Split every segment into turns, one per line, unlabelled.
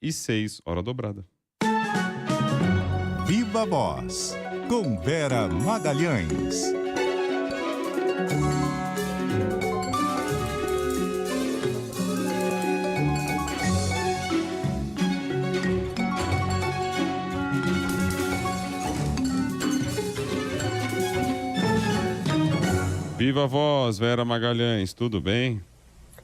6, hora dobrada.
Viva Voz, com Vera Magalhães.
Viva Voz, Vera Magalhães, tudo bem?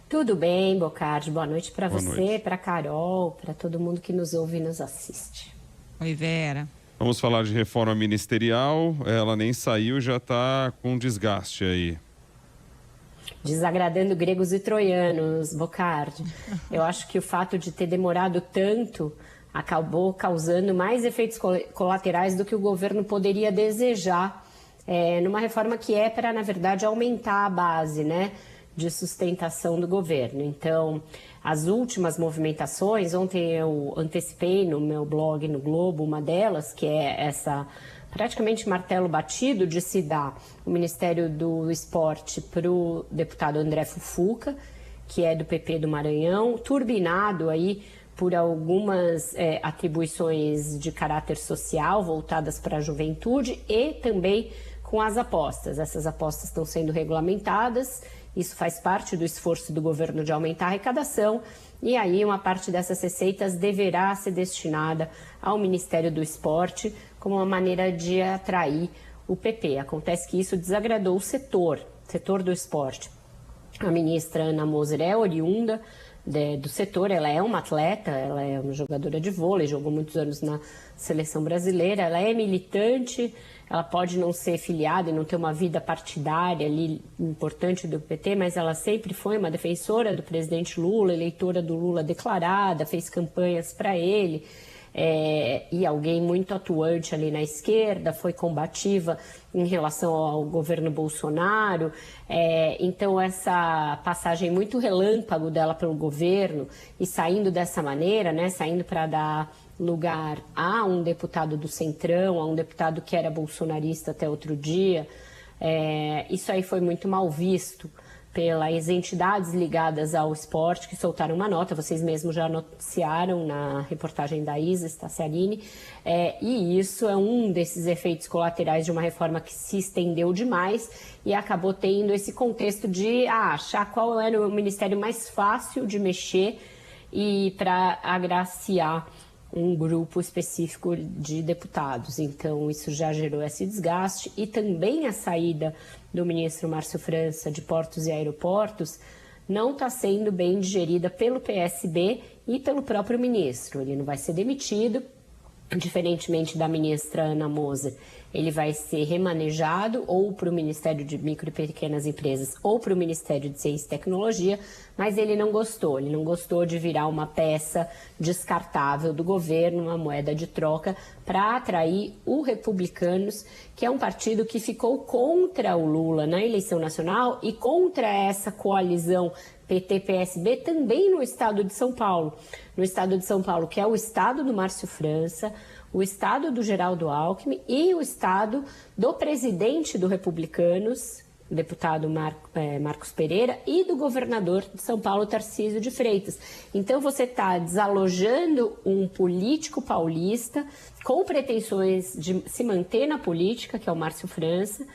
Tudo bem, Bocardi. Boa noite para
Boa
você,
noite.
para Carol, para todo mundo que nos ouve e nos assiste.
Oi, Vera.
Vamos falar de reforma ministerial. Ela nem saiu, já está com desgaste aí.
Desagradando gregos e troianos, Bocardi. Eu acho que o fato de ter demorado tanto acabou causando mais efeitos colaterais do que o governo poderia desejar, numa reforma que é para, na verdade, aumentar a base, né, de sustentação do governo. Então, as últimas movimentações, ontem eu antecipei no meu blog no Globo uma delas, que é essa praticamente martelo batido de se dar o Ministério do Esporte para o deputado André Fufuca, que é do PP do Maranhão, turbinado aí por algumas atribuições de caráter social voltadas para a juventude e também com as apostas. Essas apostas estão sendo regulamentadas, isso faz parte do esforço do governo de aumentar a arrecadação, e aí uma parte dessas receitas deverá ser destinada ao Ministério do Esporte como uma maneira de atrair o PP. Acontece que isso desagradou o setor do esporte. A ministra Ana Moser é oriunda do setor, ela é uma atleta, ela é uma jogadora de vôlei, jogou muitos anos na seleção brasileira, ela é militante, ela pode não ser filiada e não ter uma vida partidária ali importante do PT, mas ela sempre foi uma defensora do presidente Lula, eleitora do Lula declarada, fez campanhas para ele, e alguém muito atuante ali na esquerda, foi combativa em relação ao governo Bolsonaro. Então essa passagem muito relâmpago dela pelo governo e saindo dessa maneira, né, saindo para dar lugar a um deputado do Centrão, a um deputado que era bolsonarista até outro dia, isso aí foi muito mal visto pelas entidades ligadas ao esporte, que soltaram uma nota, vocês mesmos já noticiaram na reportagem da Isa Staciarini, e isso é um desses efeitos colaterais de uma reforma que se estendeu demais e acabou tendo esse contexto de achar qual era o ministério mais fácil de mexer e para agraciar um grupo específico de deputados. Então, isso já gerou esse desgaste e também a saída do ministro Márcio França de Portos e Aeroportos não está sendo bem digerida pelo PSB e pelo próprio ministro. Ele não vai ser demitido, diferentemente da ministra Ana Moser. Ele vai ser remanejado ou para o Ministério de Micro e Pequenas Empresas ou para o Ministério de Ciência e Tecnologia, mas ele não gostou de virar uma peça descartável do governo, uma moeda de troca, para atrair o Republicanos, que é um partido que ficou contra o Lula na eleição nacional e contra essa coalizão PT-PSB também no estado de São Paulo. No estado de São Paulo, que é o estado do Márcio França, o estado do Geraldo Alckmin e o estado do presidente do Republicanos, deputado Marcos Pereira, e do governador de São Paulo, Tarcísio de Freitas. Então você está desalojando um político paulista com pretensões de se manter na política, que é o Márcio França,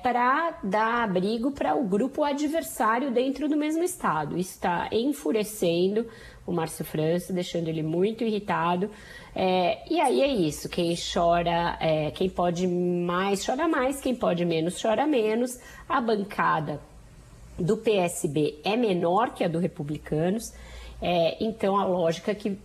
para dar abrigo para o grupo adversário dentro do mesmo estado. Isso está enfurecendo o Márcio França, deixando ele muito irritado. E aí é isso, quem chora, quem pode mais chora mais, quem pode menos chora menos. A bancada do PSB é menor que a do Republicanos, então a lógica que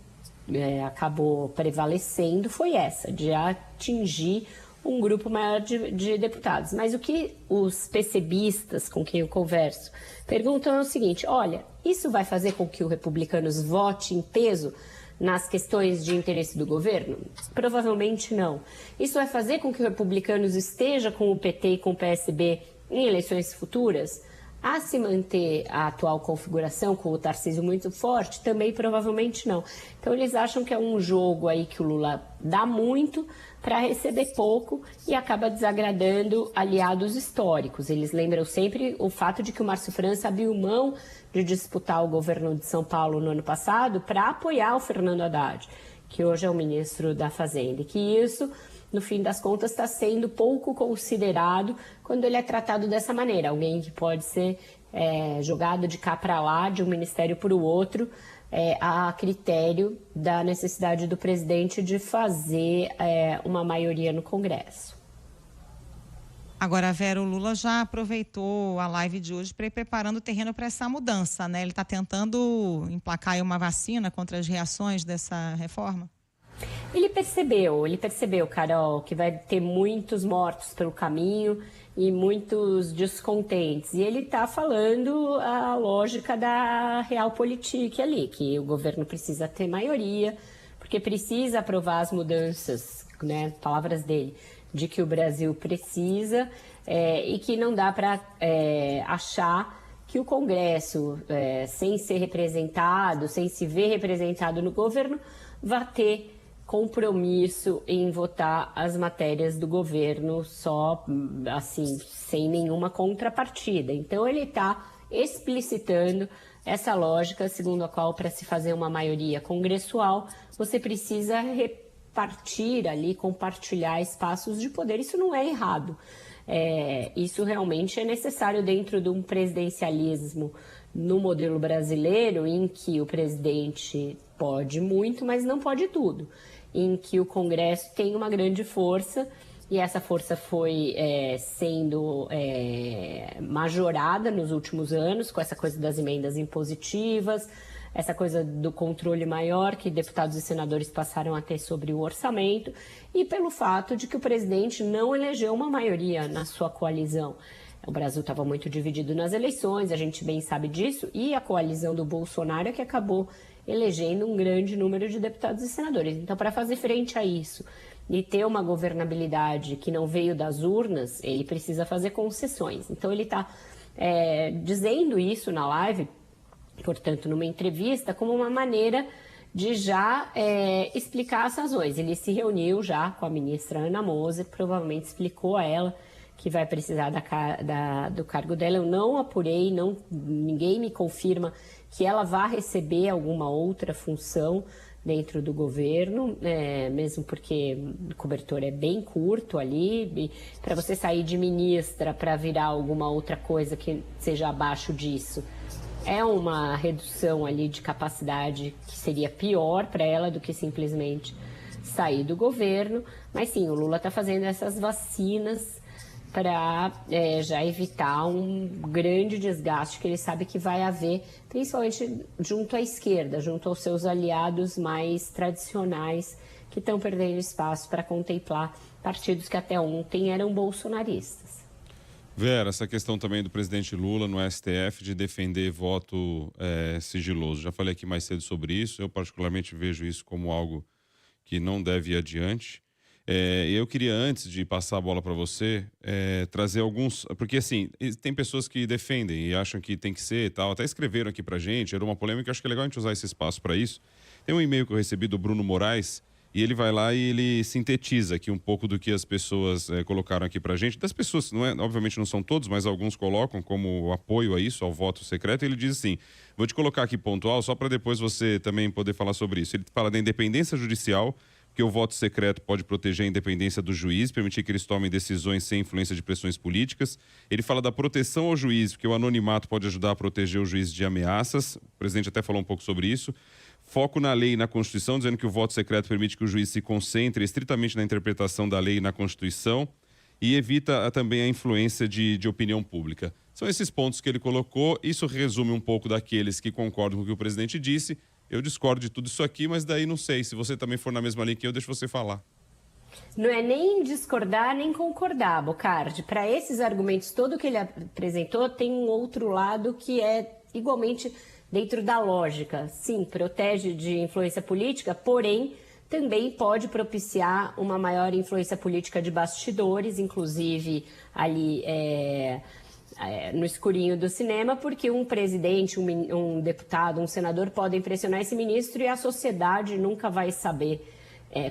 acabou prevalecendo foi essa, de atingir um grupo maior de deputados. Mas o que os PCBistas com quem eu converso perguntam é o seguinte: olha, isso vai fazer com que o Republicanos vote em peso nas questões de interesse do governo? Provavelmente não. Isso vai fazer com que o Republicanos esteja com o PT e com o PSB em eleições futuras? A se manter a atual configuração com o Tarcísio muito forte, também provavelmente não. Então eles acham que é um jogo aí que o Lula dá muito para receber pouco e acaba desagradando aliados históricos. Eles lembram sempre o fato de que o Márcio França abriu mão de disputar o governo de São Paulo no ano passado para apoiar o Fernando Haddad, que hoje é o ministro da Fazenda, e que isso, no fim das contas, está sendo pouco considerado quando ele é tratado dessa maneira. Alguém que pode ser jogado de cá para lá, de um ministério para o outro, a critério da necessidade do presidente de fazer uma maioria no Congresso.
Agora, Vera, o Lula já aproveitou a live de hoje para ir preparando o terreno para essa mudança, né? Ele está tentando emplacar aí uma vacina contra as reações dessa reforma?
Ele percebeu, Carol, que vai ter muitos mortos pelo caminho e muitos descontentes. E ele está falando a lógica da realpolitik ali, que o governo precisa ter maioria, porque precisa aprovar as mudanças, né, palavras dele, de que o Brasil precisa e que não dá para achar que o Congresso, sem ser representado, sem se ver representado no governo, vai ter compromisso em votar as matérias do governo só, assim, sem nenhuma contrapartida. Então, ele está explicitando essa lógica segundo a qual, para se fazer uma maioria congressual, você precisa repartir ali, compartilhar espaços de poder. Isso não é errado. Isso realmente é necessário dentro de um presidencialismo no modelo brasileiro, em que o presidente pode muito, mas não pode tudo, em que o Congresso tem uma grande força e essa força foi sendo majorada nos últimos anos com essa coisa das emendas impositivas, essa coisa do controle maior que deputados e senadores passaram a ter sobre o orçamento e pelo fato de que o presidente não elegeu uma maioria na sua coalizão. O Brasil estava muito dividido nas eleições, a gente bem sabe disso, e a coalizão do Bolsonaro é que acabou elegendo um grande número de deputados e senadores. Então, para fazer frente a isso e ter uma governabilidade que não veio das urnas, ele precisa fazer concessões. Então, ele está dizendo isso na live, portanto, numa entrevista, como uma maneira de já explicar as razões. Ele se reuniu já com a ministra Ana Moser, provavelmente explicou a ela que vai precisar do cargo dela. Eu não apurei, ninguém me confirma que ela vá receber alguma outra função dentro do governo, mesmo porque o cobertor é bem curto ali, para você sair de ministra para virar alguma outra coisa que seja abaixo disso. É uma redução ali de capacidade que seria pior para ela do que simplesmente sair do governo. Mas sim, o Lula está fazendo essas vacinas para já evitar um grande desgaste que ele sabe que vai haver, principalmente junto à esquerda, junto aos seus aliados mais tradicionais que estão perdendo espaço para contemplar partidos que até ontem eram bolsonaristas.
Vera, essa questão também do presidente Lula no STF de defender voto sigiloso. Já falei aqui mais cedo sobre isso, eu particularmente vejo isso como algo que não deve ir adiante. Eu queria, antes de passar a bola para você, trazer alguns... Porque, assim, tem pessoas que defendem e acham que tem que ser e tal. Até escreveram aqui pra gente, era uma polêmica, acho que é legal a gente usar esse espaço para isso. Tem um e-mail que eu recebi do Bruno Moraes e ele vai lá e ele sintetiza aqui um pouco do que as pessoas colocaram aqui pra gente. Das pessoas, obviamente não são todos, mas alguns colocam como apoio a isso, ao voto secreto. E ele diz assim, vou te colocar aqui pontual só para depois você também poder falar sobre isso. Ele fala da independência judicial, que o voto secreto pode proteger a independência do juiz, permitir que eles tomem decisões sem influência de pressões políticas. Ele fala da proteção ao juiz, porque o anonimato pode ajudar a proteger o juiz de ameaças. O presidente até falou um pouco sobre isso. Foco na lei e na Constituição, dizendo que o voto secreto permite que o juiz se concentre estritamente na interpretação da lei e na Constituição e evita também a influência de opinião pública. São esses pontos que ele colocou. Isso resume um pouco daqueles que concordam com o que o presidente disse. Eu discordo de tudo isso aqui, mas daí não sei. Se você também for na mesma linha que eu, deixo você falar.
Não é nem discordar, nem concordar, Bocardi. Para esses argumentos, todo que ele apresentou, tem um outro lado que é igualmente dentro da lógica. Sim, protege de influência política, porém, também pode propiciar uma maior influência política de bastidores, inclusive ali no escurinho do cinema, porque um presidente, um deputado, um senador podem pressionar esse ministro e a sociedade nunca vai saber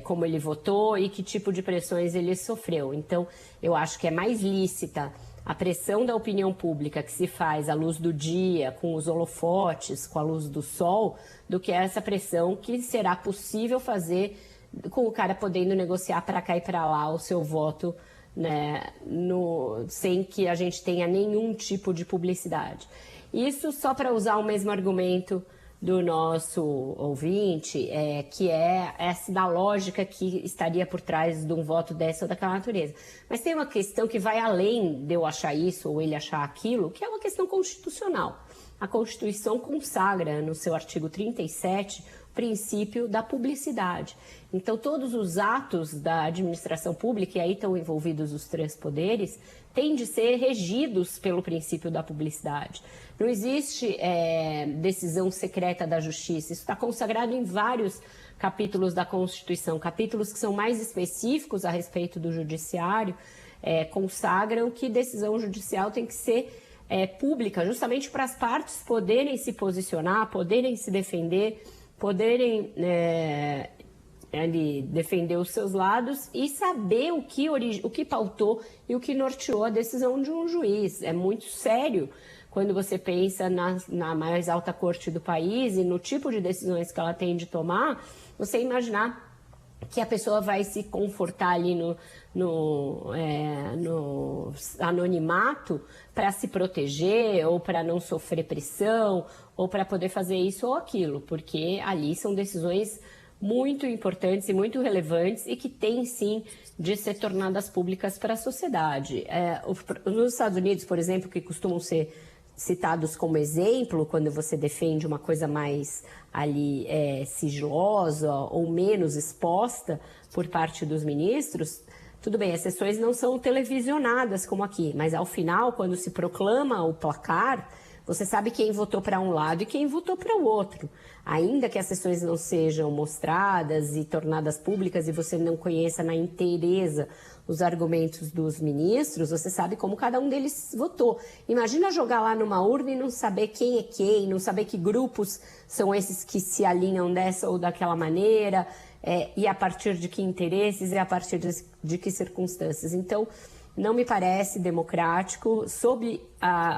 como ele votou e que tipo de pressões ele sofreu. Então, eu acho que é mais lícita a pressão da opinião pública que se faz à luz do dia, com os holofotes, com a luz do sol, do que essa pressão que será possível fazer com o cara podendo negociar para cá e para lá o seu voto, né, sem que a gente tenha nenhum tipo de publicidade. Isso só para usar o mesmo argumento do nosso ouvinte, que é essa da lógica que estaria por trás de um voto dessa ou daquela natureza. Mas tem uma questão que vai além de eu achar isso ou ele achar aquilo, que é uma questão constitucional. A Constituição consagra no seu artigo 37 o princípio da publicidade. Então, todos os atos da administração pública, e aí estão envolvidos os 3 poderes, têm de ser regidos pelo princípio da publicidade. Não existe decisão secreta da justiça. Isso está consagrado em vários capítulos da Constituição. Capítulos que são mais específicos a respeito do judiciário consagram que decisão judicial tem que ser pública, justamente para as partes poderem se posicionar, poderem se defender, poderem defender os seus lados e saber o que pautou e o que norteou a decisão de um juiz. É muito sério quando você pensa na mais alta corte do país e no tipo de decisões que ela tem de tomar, você imaginar que a pessoa vai se confortar ali no anonimato para se proteger ou para não sofrer pressão ou para poder fazer isso ou aquilo, porque ali são decisões muito importantes e muito relevantes e que têm, sim, de ser tornadas públicas para a sociedade. Nos Estados Unidos, por exemplo, que costumam ser citados como exemplo, quando você defende uma coisa mais ali sigilosa ou menos exposta por parte dos ministros, tudo bem, as sessões não são televisionadas como aqui, mas ao final, quando se proclama o placar, você sabe quem votou para um lado e quem votou para o outro. Ainda que as sessões não sejam mostradas e tornadas públicas e você não conheça na inteireza os argumentos dos ministros, você sabe como cada um deles votou. Imagina jogar lá numa urna e não saber quem é quem, não saber que grupos são esses que se alinham dessa ou daquela maneira, e a partir de que interesses e a partir de que circunstâncias. Então, não me parece democrático, sob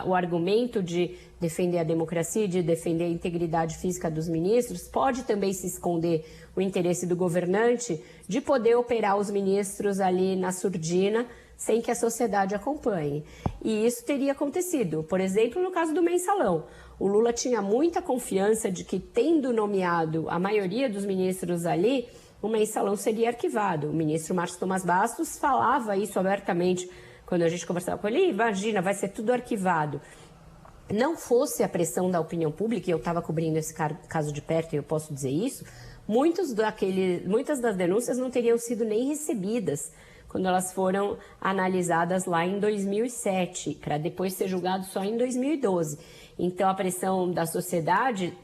o argumento de defender a democracia, de defender a integridade física dos ministros, pode também se esconder o interesse do governante de poder operar os ministros ali na surdina sem que a sociedade acompanhe. E isso teria acontecido, por exemplo, no caso do mensalão. O Lula tinha muita confiança de que, tendo nomeado a maioria dos ministros ali, o mensalão seria arquivado. O ministro Márcio Tomás Bastos falava isso abertamente quando a gente conversava com ele. Imagina, vai ser tudo arquivado. Não fosse a pressão da opinião pública, e eu estava cobrindo esse caso de perto e eu posso dizer isso, muitas das denúncias não teriam sido nem recebidas quando elas foram analisadas lá em 2007, para depois ser julgado só em 2012. Então, a pressão da sociedade,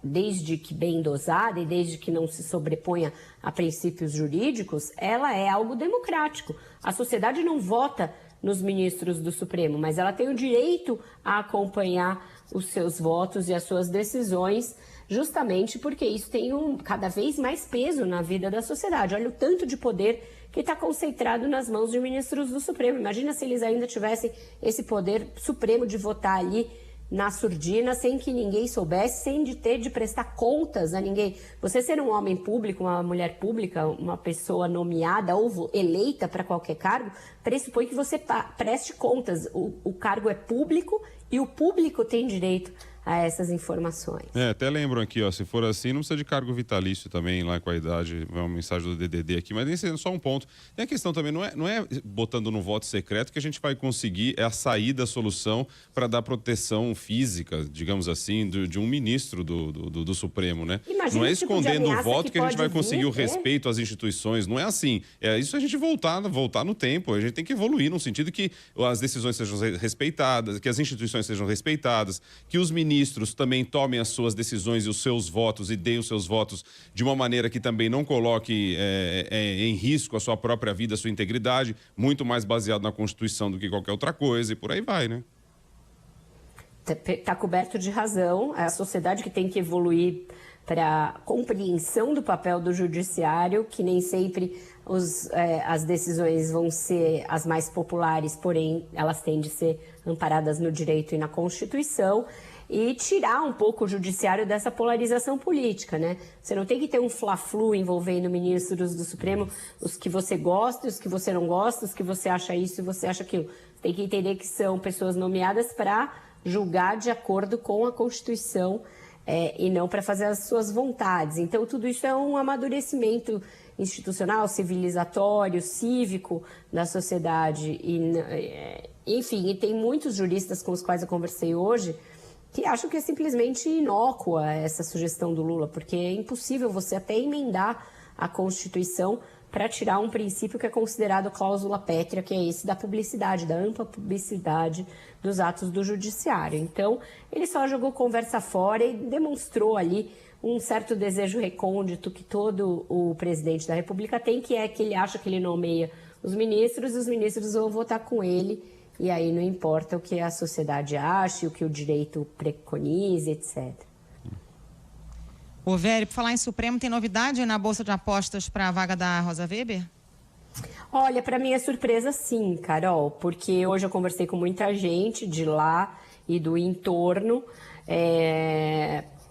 desde que bem dosada e desde que não se sobreponha a princípios jurídicos, ela é algo democrático. A sociedade não vota nos ministros do Supremo, mas ela tem o direito a acompanhar os seus votos e as suas decisões, justamente porque isso tem cada vez mais peso na vida da sociedade. Olha o tanto de poder que está concentrado nas mãos de ministros do Supremo. Imagina se eles ainda tivessem esse poder supremo de votar ali na surdina, sem que ninguém soubesse, sem de ter de prestar contas a ninguém. Você ser um homem público, uma mulher pública, uma pessoa nomeada ou eleita para qualquer cargo, pressupõe que você preste contas. O cargo é público e o público tem direito a essas informações.
Até lembram aqui, ó, se for assim, não precisa de cargo vitalício também lá com a idade, é uma mensagem do DDD aqui, mas nem sendo só um ponto. Tem a questão também, não é botando no voto secreto que a gente vai conseguir a saída, a solução para dar proteção física, digamos assim, de um ministro do Supremo, né?
Imagina
não é
o tipo
escondendo o voto que a gente vai conseguir o
vir,
respeito às instituições, não é assim. É isso a gente voltar no tempo, a gente tem que evoluir no sentido que as decisões sejam respeitadas, que as instituições sejam respeitadas, que os ministros também tomem as suas decisões e os seus votos e deem os seus votos de uma maneira que também não coloque em risco a sua própria vida, a sua integridade, muito mais baseado na Constituição do que qualquer outra coisa, e por aí vai, né?
Está coberto de razão. É a sociedade que tem que evoluir para a compreensão do papel do judiciário, que nem sempre as decisões vão ser as mais populares, porém elas têm de ser amparadas no direito e na Constituição, e tirar um pouco o judiciário dessa polarização política, né? Você não tem que ter um fla-flu envolvendo ministros do Supremo, os que você gosta e os que você não gosta, os que você acha isso e você acha aquilo. Você tem que entender que são pessoas nomeadas para julgar de acordo com a Constituição e não para fazer as suas vontades. Então, tudo isso é um amadurecimento institucional, civilizatório, cívico da sociedade. Enfim, e tem muitos juristas com os quais eu conversei hoje que acham que é simplesmente inócua essa sugestão do Lula, porque é impossível você até emendar a Constituição para tirar um princípio que é considerado cláusula pétrea, que é esse da publicidade, da ampla publicidade dos atos do judiciário. Então, ele só jogou conversa fora e demonstrou ali um certo desejo recôndito que todo o presidente da República tem, que é que ele acha que ele nomeia os ministros e os ministros vão votar com ele, e aí não importa o que a sociedade ache, o que o direito preconize, etc.
Ô, Vério, por falar em Supremo, tem novidade na Bolsa de Apostas para a vaga da Rosa Weber?
Olha, para mim é surpresa sim, Carol, porque hoje eu conversei com muita gente de lá e do entorno,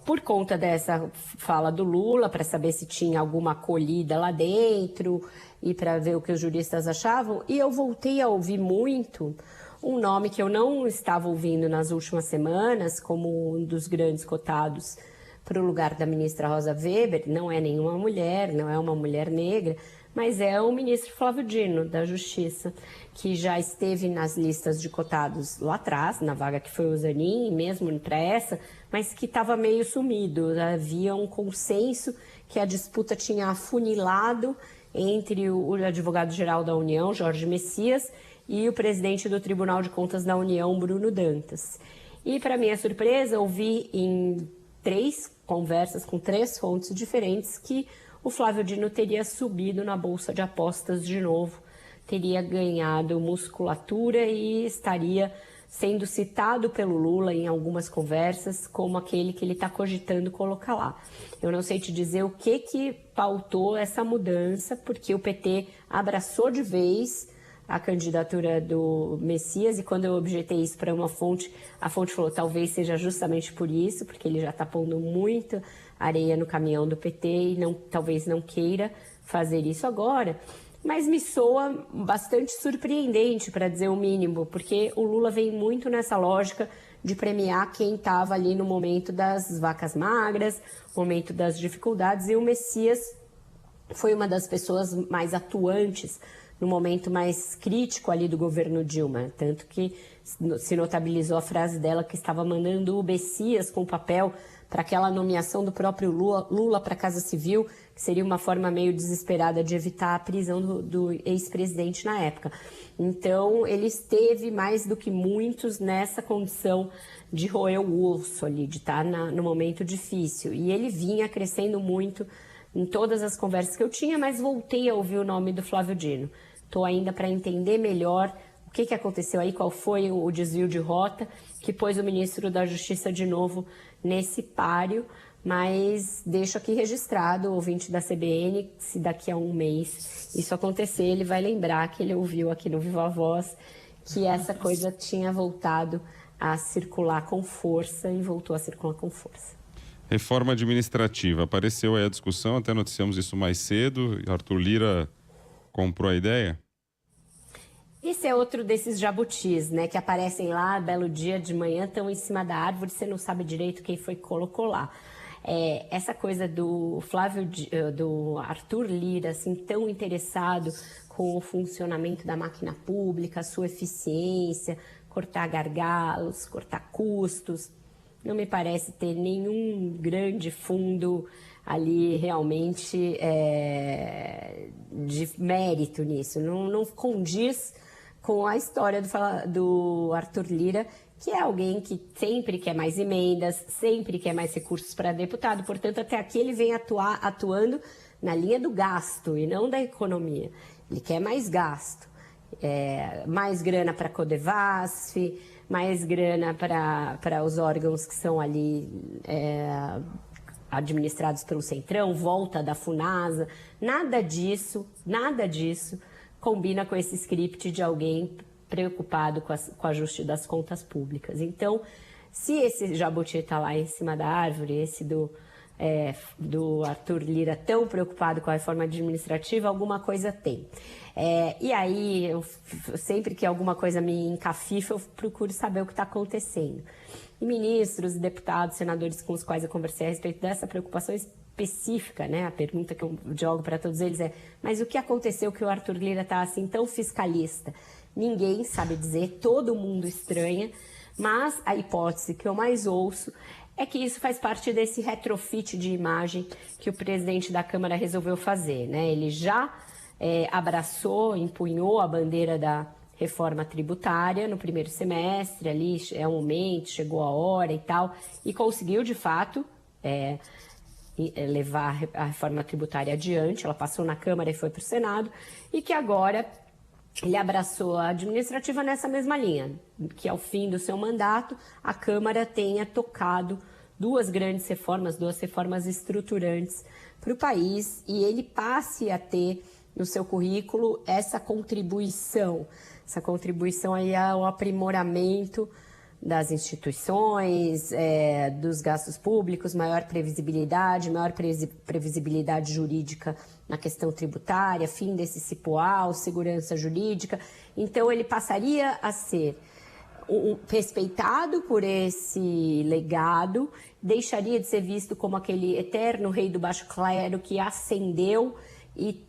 por conta dessa fala do Lula, para saber se tinha alguma acolhida lá dentro e para ver o que os juristas achavam. E eu voltei a ouvir muito um nome que eu não estava ouvindo nas últimas semanas como um dos grandes cotados para o lugar da ministra Rosa Weber. Não é nenhuma mulher, não é uma mulher negra, mas é o ministro Flávio Dino, da Justiça, que já esteve nas listas de cotados lá atrás, na vaga que foi o Zanin, mesmo para essa, mas que estava meio sumido. Havia um consenso que a disputa tinha afunilado entre o advogado-geral da União, Jorge Messias, e o presidente do Tribunal de Contas da União, Bruno Dantas. E, para minha surpresa, ouvi em 3 conversas com 3 fontes diferentes que o Flávio Dino teria subido na Bolsa de Apostas de novo, teria ganhado musculatura e estaria sendo citado pelo Lula em algumas conversas como aquele que ele está cogitando colocar lá. Eu não sei te dizer o que pautou essa mudança, porque o PT abraçou de vez a candidatura do Messias, e quando eu objetei isso para uma fonte, a fonte falou, talvez seja justamente por isso, porque ele já está pondo muita areia no caminhão do PT e talvez não queira fazer isso agora. Mas me soa bastante surpreendente, para dizer o mínimo, porque o Lula vem muito nessa lógica de premiar quem estava ali no momento das vacas magras, momento das dificuldades, e o Messias foi uma das pessoas mais atuantes no momento mais crítico ali do governo Dilma, tanto que se notabilizou a frase dela que estava mandando o Messias com o papel para aquela nomeação do próprio Lula para a Casa Civil, que seria uma forma meio desesperada de evitar a prisão do ex-presidente na época. Então, ele esteve mais do que muitos nessa condição de roer o osso ali, de estar no momento difícil. E ele vinha crescendo muito em todas as conversas que eu tinha, mas voltei a ouvir o nome do Flávio Dino. Estou ainda para entender melhor o que aconteceu aí, qual foi o desvio de rota que pôs o ministro da Justiça de novo nesse páreo, mas deixo aqui registrado, o ouvinte da CBN, se daqui a um mês isso acontecer, ele vai lembrar que ele ouviu aqui no Viva Voz que essa coisa tinha voltado a circular com força e voltou a circular com força.
Reforma administrativa, apareceu aí a discussão, até noticiamos isso mais cedo, Arthur Lira comprou a ideia?
Esse é outro desses jabutis, né, que aparecem lá, belo dia de manhã, estão em cima da árvore, você não sabe direito quem foi que colocou lá. Essa coisa do Arthur Lira, assim, tão interessado com o funcionamento da máquina pública, a sua eficiência, cortar gargalos, cortar custos, não me parece ter nenhum grande fundo ali realmente de mérito nisso. Não condiz com a história do Arthur Lira, que é alguém que sempre quer mais emendas, sempre quer mais recursos para deputado, portanto, até aqui ele vem atuando na linha do gasto e não da economia. Ele quer mais gasto. mais grana para a Codevasf, mais grana para os órgãos que são ali administrados pelo Centrão, volta da Funasa. Nada disso combina com esse script de alguém preocupado com o ajuste das contas públicas. Então, se esse jabuti está lá em cima da árvore, esse do Arthur Lira tão preocupado com a reforma administrativa, alguma coisa tem. E aí, sempre que alguma coisa me encafifa, eu procuro saber o que está acontecendo. E ministros, deputados, senadores com os quais eu conversei a respeito dessa preocupação específica, né? A pergunta que eu jogo para todos eles é: mas o que aconteceu que o Arthur Lira está assim tão fiscalista? Ninguém sabe dizer, todo mundo estranha, mas a hipótese que eu mais ouço é que isso faz parte desse retrofit de imagem que o presidente da Câmara resolveu fazer, né? Ele já abraçou, empunhou a bandeira da reforma tributária no primeiro semestre, ali é um momento, chegou a hora e tal, e conseguiu, de fato, levar a reforma tributária adiante. Ela passou na Câmara e foi para o Senado, e que agora ele abraçou a administrativa nessa mesma linha, que ao fim do seu mandato a Câmara tenha tocado duas grandes reformas, duas reformas estruturantes para o país, e ele passe a ter no seu currículo essa contribuição aí ao aprimoramento das instituições, dos gastos públicos, maior previsibilidade jurídica na questão tributária, fim desse cipoal, segurança jurídica. Então, ele passaria a ser respeitado por esse legado, deixaria de ser visto como aquele eterno rei do baixo clero que ascendeu e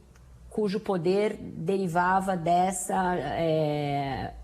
cujo poder derivava dessa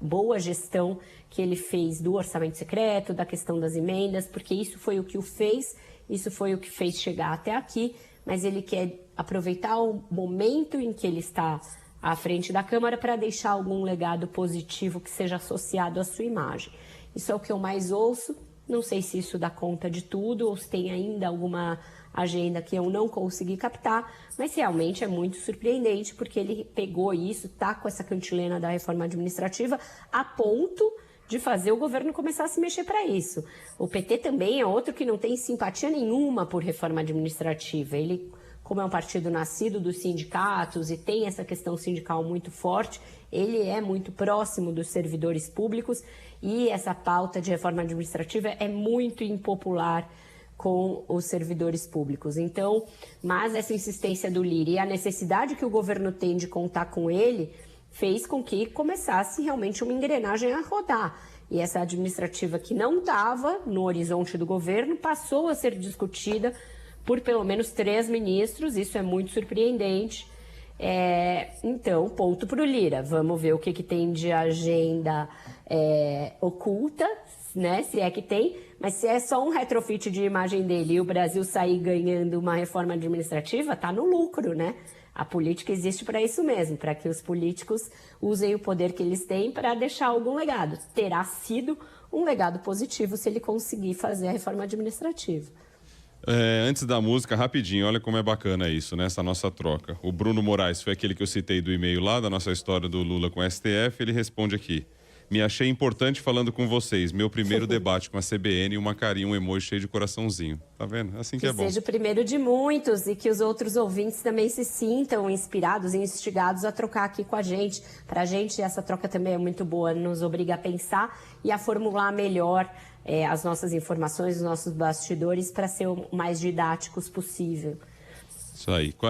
boa gestão que ele fez do orçamento secreto, da questão das emendas, porque isso foi o que o fez, isso foi o que fez chegar até aqui, mas ele quer aproveitar o momento em que ele está à frente da Câmara para deixar algum legado positivo que seja associado à sua imagem. Isso é o que eu mais ouço. Não sei se isso dá conta de tudo ou se tem ainda alguma agenda que eu não consegui captar, mas realmente é muito surpreendente porque ele pegou isso, tá com essa cantilena da reforma administrativa a ponto de fazer o governo começar a se mexer para isso. O PT também é outro que não tem simpatia nenhuma por reforma administrativa. Ele, como é um partido nascido dos sindicatos e tem essa questão sindical muito forte, ele é muito próximo dos servidores públicos e essa pauta de reforma administrativa é muito impopular com os servidores públicos. Então, mas essa insistência do Lira e a necessidade que o governo tem de contar com ele fez com que começasse realmente uma engrenagem a rodar. E essa administrativa que não estava no horizonte do governo passou a ser discutida por pelo menos 3 ministros, isso é muito surpreendente. Então, ponto para o Lira. Vamos ver o que tem de agenda oculta, né? Se é que tem, mas se é só um retrofit de imagem dele e o Brasil sair ganhando uma reforma administrativa, tá no lucro, né? A política existe para isso mesmo, para que os políticos usem o poder que eles têm para deixar algum legado. Terá sido um legado positivo se ele conseguir fazer a reforma administrativa.
Antes da música, rapidinho, olha como é bacana isso, né? Essa nossa troca. O Bruno Moraes foi aquele que eu citei do e-mail lá, da nossa história do Lula com o STF, ele responde aqui: me achei importante falando com vocês, meu primeiro debate com a CBN, uma carinha, um emoji cheio de coraçãozinho. Tá vendo? Assim que é bom.
Que seja o primeiro de muitos e que os outros ouvintes também se sintam inspirados e instigados a trocar aqui com a gente. Pra gente, essa troca também é muito boa, nos obriga a pensar e a formular melhor as nossas informações, os nossos bastidores, para ser o mais didáticos possível.
Isso aí.